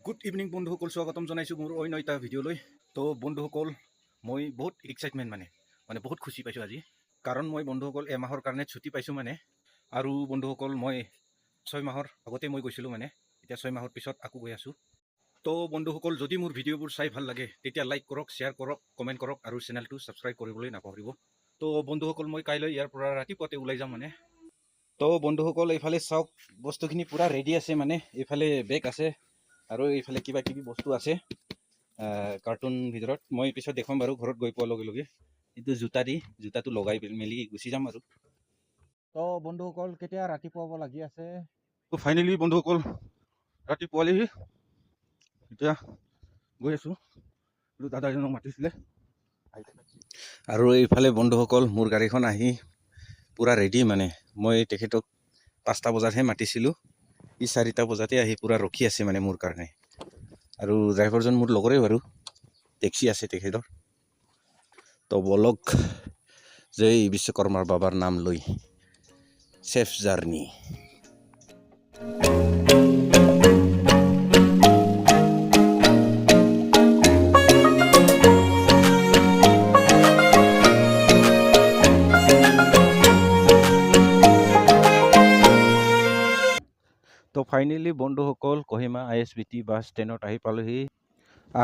Good evening বন্ধুসকল, স্বাগতম জনাইছোঁ মোৰ অন্য এটা ভিডিঅ'লৈ। তো বন্ধুসকল, মই বহুত এক্সাইটমেণ্ট মানে বহুত খুচি পাইছোঁ আজি, কাৰণ মই বন্ধুসকল এমাহৰ কাৰণে ছুটি পাইছোঁ আৰু বন্ধুসকল মই 6 মাহৰ আগতে মই গৈছিলোঁ এতিয়া 6 মাহৰ পিছত আকৌ গৈ আছোঁ। তো বন্ধুসকল, যদি মোৰ ভিডিঅ'বোৰ চাই ভাল লাগে তেতিয়া লাইক কৰক, শ্বেয়াৰ কৰক, কমেণ্ট কৰক আৰু চেনেলটো ছাবস্ক্ৰাইব কৰিবলৈ নাপাহৰিব। তো বন্ধুসকল, মই কাইলৈ ইয়াৰ পৰা ৰাতিপুৱাতে ওলাই যাম তো বন্ধুসকল, এইফালে চাওক, বস্তুখিনি পূৰা ৰেডি আছে এইফালে বেগ আছে আৰু এইফালে কিবা কিবি বস্তু আছে কাৰ্টুন ভিতৰত। মই পিছত দেখুৱাম বাৰু ঘৰত গৈ পোৱাৰ লগে লগে। এইটো জোতাটো লগাই মেলি গুচি যাম আৰু। তো বন্ধুসকল, কেতিয়া ৰাতিপুৱা লাগি আছে। তো ফাইনেলি বন্ধুসকল ৰাতিপুৱালেহি এতিয়া গৈ আছোঁ। দাদাজনক মাতিছিলে আৰু এইফালে বন্ধুসকল মোৰ গাড়ীখন আহি পূৰা ৰেডি মই তেখেতক 5টা বজাতহে মাতিছিলোঁ, ই 4টা বজাতে আহি পূৰা ৰখি আছে মোৰ কাৰণে। আৰু ড্ৰাইভাৰজন মোৰ লগৰে বাৰু, টেক্সি আছে তেখেতৰ। তো বলক জয় বিশ্বকৰ্মাৰ বাবাৰ নাম লৈ চেফ জাৰ্নি। তো ফাইনেলি বন্ধুসকল কহিমা ISBT বাছ ষ্টেণ্ডত আহি পালোহি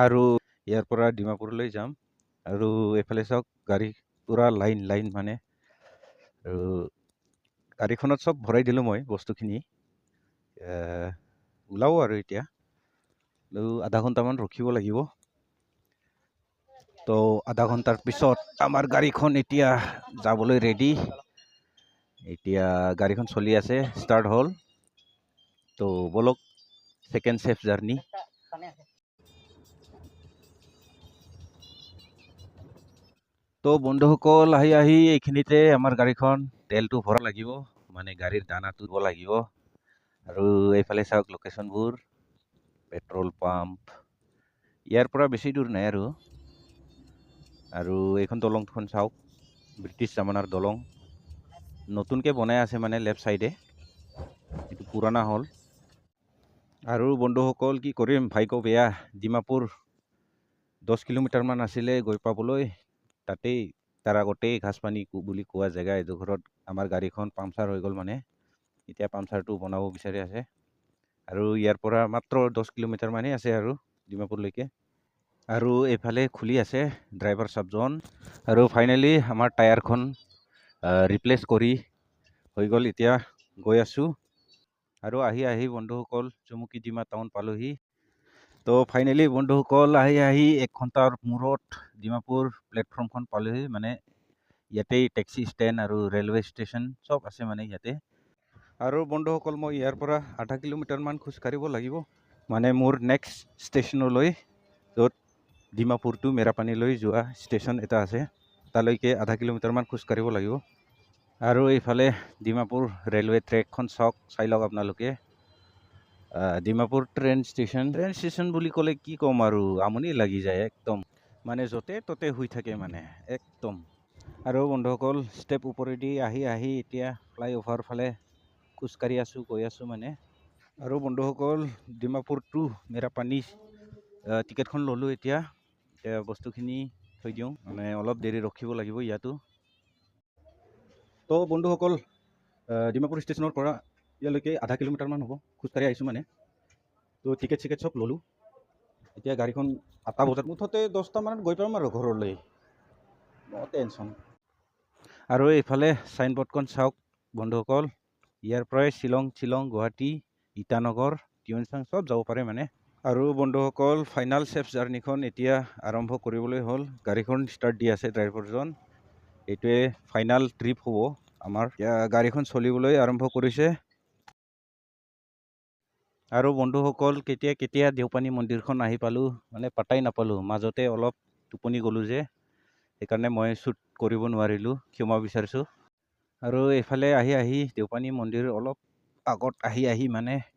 আৰু ইয়াৰ পৰা ডিমাপুৰলৈ যাম। আৰু এইফালে চাওক, গাড়ী পূৰা লাইন আৰু গাড়ীখনত চব ভৰাই দিলোঁ মই বস্তুখিনি। ওলাব আৰু এতিয়া আধা ঘণ্টামান ৰখিব লাগিব। তো আধা ঘণ্টাৰ পিছত আমাৰ গাড়ীখন এতিয়া যাবলৈ ৰেডি। এতিয়া গাড়ীখন চলি আছে, ষ্টাৰ্ট হ'ল। তো বলক সেকেন্ড সেফ জাৰ্নি। তো বন্ধুসকল, আহি এইখিনিতে আমাৰ গাড়ীখন তেলটো ভৰা লাগিব, গাড়ীৰ দানাটো দিব লাগিব। আৰু এইফালে চাওক লোকেশ্যনবোৰ, পেট্ৰল পাম্প ইয়াৰ পৰা বেছি দূৰ নাই আৰু এইখন দলংখন চাওক, ব্ৰিটিছ জামানাৰ দলং, নতুনকৈ বনাই আছে লেফ্ট চাইডে, এইটো পুৰণা হ'ল। আৰু বন্ধুসকল কি কৰিম, ভাগ্য বেয়া, ডিমাপুৰ 10 কিলোমিটাৰমান আছিলে গৈ পাবলৈ। তাতেই তাৰ আগতেই ঘাঁচপানী বুলি কোৱা জেগা এডোখৰত আমাৰ গাড়ীখন পামচাৰ হৈ গ'ল এতিয়া পামচাৰটো বনাব বিচাৰি আছে। আৰু ইয়াৰ পৰা মাত্ৰ 10 কিলোমিটাৰমানেই আছে আৰু ডিমাপুৰলৈকে। আৰু এইফালে খুলি আছে ড্ৰাইভাৰ চাবজন। আৰু ফাইনেলি আমাৰ টায়াৰখন ৰিপ্লেচ কৰি হৈ গ'ল, এতিয়া গৈ আছোঁ। আৰু আহি বন্ধুসকল চুমুকিডিমা টাউন পালোহি। তো ফাইনেলি বন্ধুসকল আহি 1 ঘণ্টাৰ মূৰত ডিমাপুৰ প্লেটফৰ্মখন পালোহি। ইয়াতেই টেক্সি ষ্টেণ্ড আৰু ৰেলৱে ষ্টেচন চব আছে ইয়াতে। আৰু বন্ধুসকল, মই ইয়াৰ পৰা আধা কিলোমিটাৰমান খোজকাঢ়িব লাগিব, মোৰ নেক্সট ষ্টেচনলৈ, য'ত ডিমাপুৰ টু মেৰাপানীলৈ যোৱা ষ্টেচন এটা আছে, তালৈকে আধা কিলোমিটাৰমান খোজকাঢ়িব লাগিব। আৰু এইফালে ডিমাপুৰ ৰেলৱে ট্ৰেকখন চাই লওক আপোনালোকে। ডিমাপুৰ ট্ৰেইন ষ্টেচন বুলি ক'লে কি ক'ম আৰু, আমনি লাগি যায় একদম, য'তে ত'তে শুই থাকে একদম। আৰু বন্ধুসকল, ষ্টেপ ওপৰেদি আহি এতিয়া ফ্লাইঅভাৰ ফালে খোজকাঢ়ি আছোঁ, গৈ আছোঁ আৰু বন্ধুসকল, ডিমাপুৰ টু মেৰাপানী টিকেটখন ল'লোঁ। এতিয়া বস্তুখিনি থৈ দিওঁ, অলপ দেৰি ৰখিব লাগিব ইয়াতো। তো বন্ধুসকল, ডিমাপুৰ ষ্টেচনৰ পৰা ইয়ালৈকে আধা কিলোমিটাৰমান হ'ব, খোজকাঢ়ি আহিছোঁ তো টিকেট চিকেট চব ল'লোঁ। এতিয়া গাড়ীখন 8টা বজাত, মুঠতে 10টামানত গৈ পাম আৰু ঘৰলৈ, নো টেনশ্যন। আৰু এইফালে চাইনবোৰ্ডখন চাওক বন্ধুসকল, ইয়াৰ পৰাই শ্বিলং, গুৱাহাটী, ইটানগৰ, টিউনচাং চব যাব পাৰে আৰু বন্ধুসকল, ফাইনেল চেফ জাৰ্নিখন এতিয়া আৰম্ভ কৰিবলৈ হ'ল। গাড়ীখন ষ্টাৰ্ট দি আছে ড্ৰাইভাৰজন। এইটোৱে ফাইনেল ট্ৰিপ হ'ব আমাৰ। গাড়ীখন চলিবলৈ আৰম্ভ কৰিছে। আৰু বন্ধুসকল, কেতিয়া দেওপানী মন্দিৰখন আহি পালোঁ, পাত্তাই নাপালোঁ। মাজতে অলপ টোপনি গ'লোঁ যে, সেইকাৰণে মই শ্বুট কৰিব নোৱাৰিলোঁ, ক্ষমা বিচাৰিছোঁ। আৰু এইফালে আহি দেওপানী মন্দিৰ অলপ আগত আহি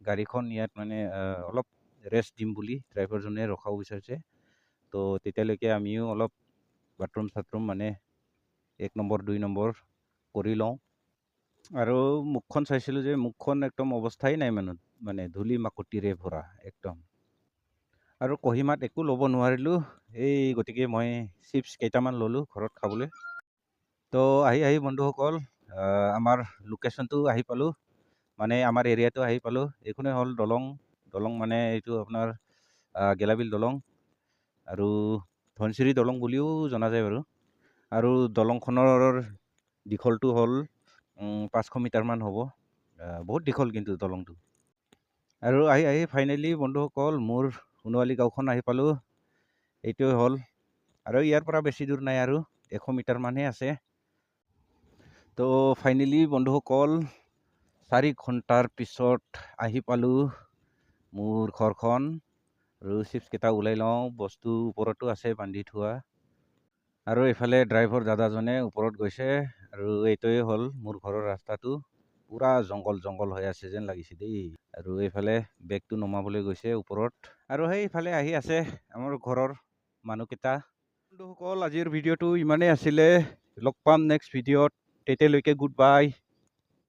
গাড়ীখন ইয়াত অলপ ৰেষ্ট দিম বুলি ড্ৰাইভাৰজনে ৰখাব বিচাৰিছে। তো তেতিয়ালৈকে আমিও অলপ বাথৰুম চাথৰুম 1 নম্বৰ 2 নম্বৰ কৰি লওঁ। আৰু মুখখন চাইছিলোঁ যে, মুখখন একদম অৱস্থাই নাই ধূলি মাকতিৰে ভৰা একদম। আৰু কহিমাত একো ল'ব নোৱাৰিলোঁ, এই গতিকে মই চিপছ কেইটামান ল'লোঁ ঘৰত খাবলৈ। তো আহি বন্ধুসকল আমাৰ লোকেশ্যনটো আহি পালোঁ, মানে আমাৰ এৰিয়াটো আহি পালোঁ। এইখনেই হ'ল দলং মানে এইটো আপোনাৰ গেলাবিল দলং আৰু ধনচিৰি দলং বুলিও জনা যায় বাৰু। আৰু দলংখনৰ দীঘলটো হ'ল 500 মিটাৰমান হ'ব, বহুত দীঘল কিন্তু দলংটো। আৰু আহি ফাইনেলি বন্ধুসকল মোৰ সোণোৱালী গাঁওখন আহি পালোঁ। এইটোৱে হ'ল, আৰু ইয়াৰ পৰা বেছি দূৰ নাই, আৰু 100 মিটাৰমানহে আছে। তো ফাইনেলি বন্ধুসকল 4 ঘণ্টাৰ পিছত আহি পালোঁ মোৰ ঘৰখন। আৰু চিপছকেইটা ওলাই লওঁ, বস্তু ওপৰতো আছে বান্ধি থোৱা। আৰু এইফালে ড্ৰাইভাৰ দাদাজনে ওপৰত গৈছে, আৰু এইটোৱে হ'ল মোৰ ঘৰৰ ৰাস্তাটো। পুৰা জংঘল হৈ আছে যেন লাগিছে দেই। আৰু এইফালে বেগটো নমাবলৈ গৈছে ওপৰত, আৰু সেইফালে আহি আছে আমাৰ ঘৰৰ মানুহকেইটা। বন্ধুসকল আজিৰ ভিডিঅ'টো ইমানেই আছিলে, লগ পাম নেক্সট ভিডিঅ'ত, তেতিয়ালৈকে গুড বাই।